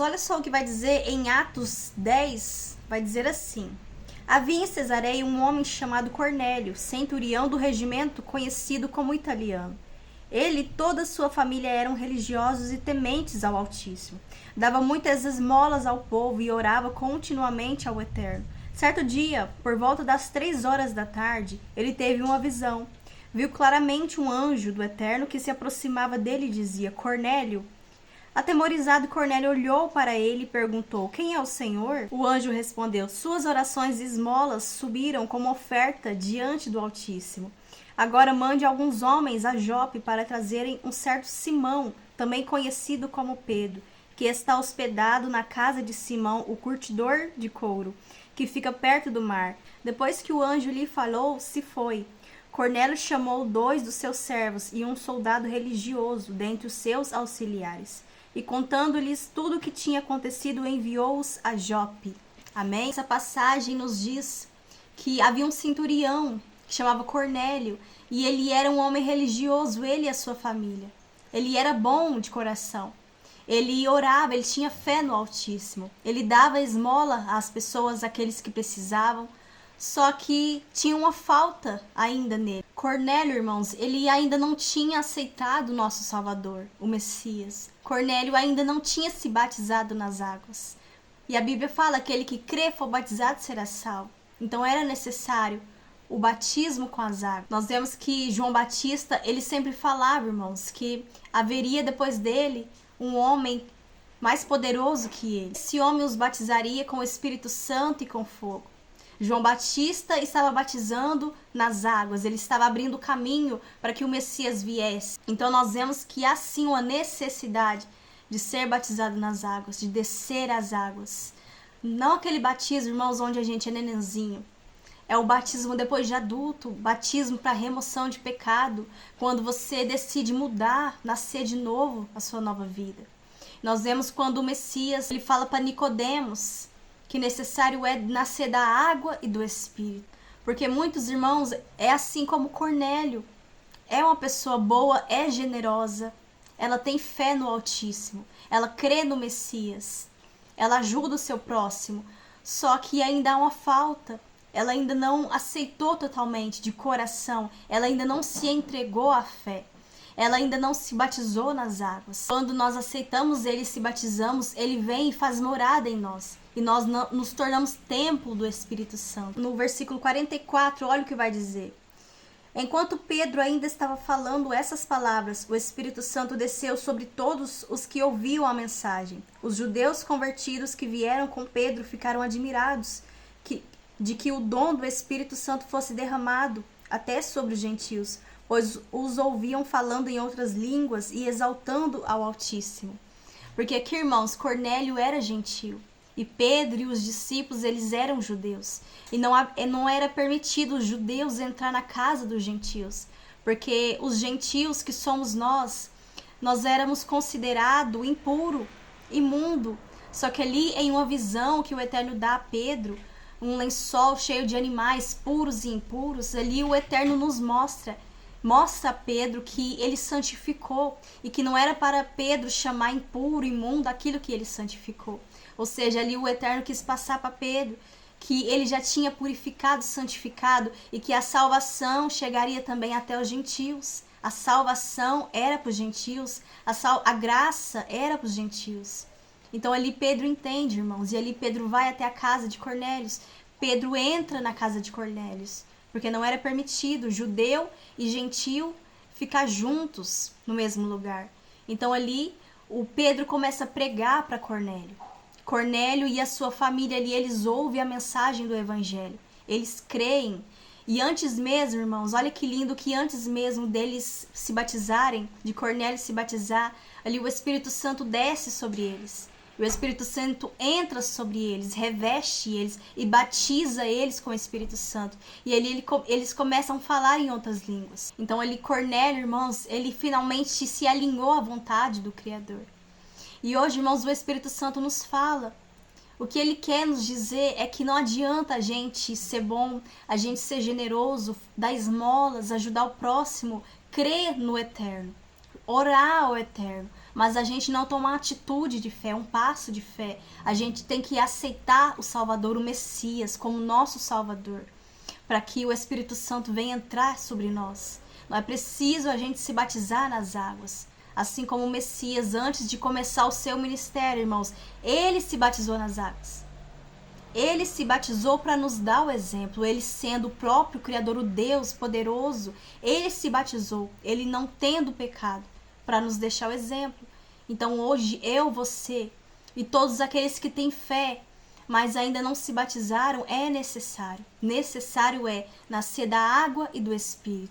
Olha só o que vai dizer em Atos 10, vai dizer assim: havia em Cesareia um homem chamado Cornélio, centurião do regimento conhecido como italiano. Ele e toda a sua família eram religiosos e tementes ao Altíssimo. Dava muitas esmolas ao povo e orava continuamente ao Eterno. Certo dia, por volta das 3 horas da tarde, ele teve uma visão. Viu claramente um anjo do Eterno que se aproximava dele e dizia: Cornélio. Atemorizado, Cornélio olhou para ele e perguntou: quem é o Senhor? O anjo respondeu: suas orações e esmolas subiram como oferta diante do Altíssimo. Agora mande alguns homens a Jope para trazerem um certo Simão, também conhecido como Pedro, que está hospedado na casa de Simão, o curtidor de couro, que fica perto do mar. Depois que o anjo lhe falou, se foi. Cornélio chamou 2 dos seus servos e um soldado religioso dentre os seus auxiliares. E contando-lhes tudo o que tinha acontecido, enviou-os a Jope. Amém? Essa passagem nos diz que havia um centurião que chamava Cornélio, e ele era um homem religioso, ele e a sua família. Ele era bom de coração. Ele orava, ele tinha fé no Altíssimo. Ele dava esmola às pessoas, àqueles que precisavam. Só que tinha uma falta ainda nele. Cornélio, irmãos, ele ainda não tinha aceitado o nosso Salvador, o Messias. Cornélio ainda não tinha se batizado nas águas. E a Bíblia fala que aquele que crê for batizado será salvo. Então era necessário o batismo com as águas. Nós vemos que João Batista, ele sempre falava, irmãos, que haveria depois dele um homem mais poderoso que ele. Esse homem os batizaria com o Espírito Santo e com fogo. João Batista estava batizando nas águas, ele estava abrindo o caminho para que o Messias viesse. Então nós vemos que há sim uma necessidade de ser batizado nas águas, de descer as águas. Não aquele batismo, irmãos, onde a gente é nenenzinho. É o batismo depois de adulto, batismo para remoção de pecado, quando você decide mudar, nascer de novo a sua nova vida. Nós vemos quando o Messias ele fala para Nicodemos que necessário é nascer da água e do Espírito. Porque muitos irmãos, é assim como Cornélio. É uma pessoa boa, é generosa. Ela tem fé no Altíssimo. Ela crê no Messias. Ela ajuda o seu próximo. Só que ainda há uma falta. Ela ainda não aceitou totalmente de coração. Ela ainda não se entregou à fé. Ela ainda não se batizou nas águas. Quando nós aceitamos ele e se batizamos, ele vem e faz morada em nós. E nós nos tornamos templo do Espírito Santo. No versículo 44, olha o que vai dizer. Enquanto Pedro ainda estava falando essas palavras, o Espírito Santo desceu sobre todos os que ouviam a mensagem. Os judeus convertidos que vieram com Pedro ficaram admirados de que o dom do Espírito Santo fosse derramado até sobre os gentios, pois os ouviam falando em outras línguas e exaltando ao Altíssimo. Porque aqui, irmãos, Cornélio era gentio. E Pedro e os discípulos, eles eram judeus. E não era permitido os judeus entrar na casa dos gentios. Porque os gentios que somos nós éramos considerados impuro, imundo. Só que ali em uma visão que o Eterno dá a Pedro, um lençol cheio de animais puros e impuros, ali o Eterno nos mostra a Pedro que ele santificou e que não era para Pedro chamar impuro, imundo aquilo que ele santificou. Ou seja, ali o Eterno quis passar para Pedro que ele já tinha purificado, santificado e que a salvação chegaria também até os gentios. A salvação era para os gentios, a graça era para os gentios. Então ali Pedro entende, irmãos, e ali Pedro vai até a casa de Cornélio. Pedro entra na casa de Cornélio, porque não era permitido judeu e gentio ficar juntos no mesmo lugar. Então ali o Pedro começa a pregar para Cornélio. Cornélio e a sua família ali, eles ouvem a mensagem do evangelho. Eles creem. E antes mesmo, irmãos, olha que lindo que antes mesmo deles se batizarem, de Cornélio se batizar, ali o Espírito Santo desce sobre eles. O Espírito Santo entra sobre eles, reveste eles e batiza eles com o Espírito Santo. E ali eles começam a falar em outras línguas. Então ali Cornélio, irmãos, ele finalmente se alinhou à vontade do Criador. E hoje, irmãos, o Espírito Santo nos fala. O que ele quer nos dizer é que não adianta a gente ser bom, a gente ser generoso, dar esmolas, ajudar o próximo, crer no Eterno, orar ao Eterno. mas a gente não toma uma atitude de fé, um passo de fé. A gente tem que aceitar o Salvador, o Messias, como nosso Salvador, para que o Espírito Santo venha entrar sobre nós. Não é preciso a gente se batizar nas águas. Assim como o Messias, antes de começar o seu ministério, irmãos, ele se batizou nas águas. Ele se batizou para nos dar o exemplo. Ele sendo o próprio Criador, o Deus poderoso, ele se batizou, ele não tendo pecado, para nos deixar o exemplo. Então hoje eu, você e todos aqueles que têm fé, mas ainda não se batizaram, é necessário. Necessário é nascer da água e do Espírito.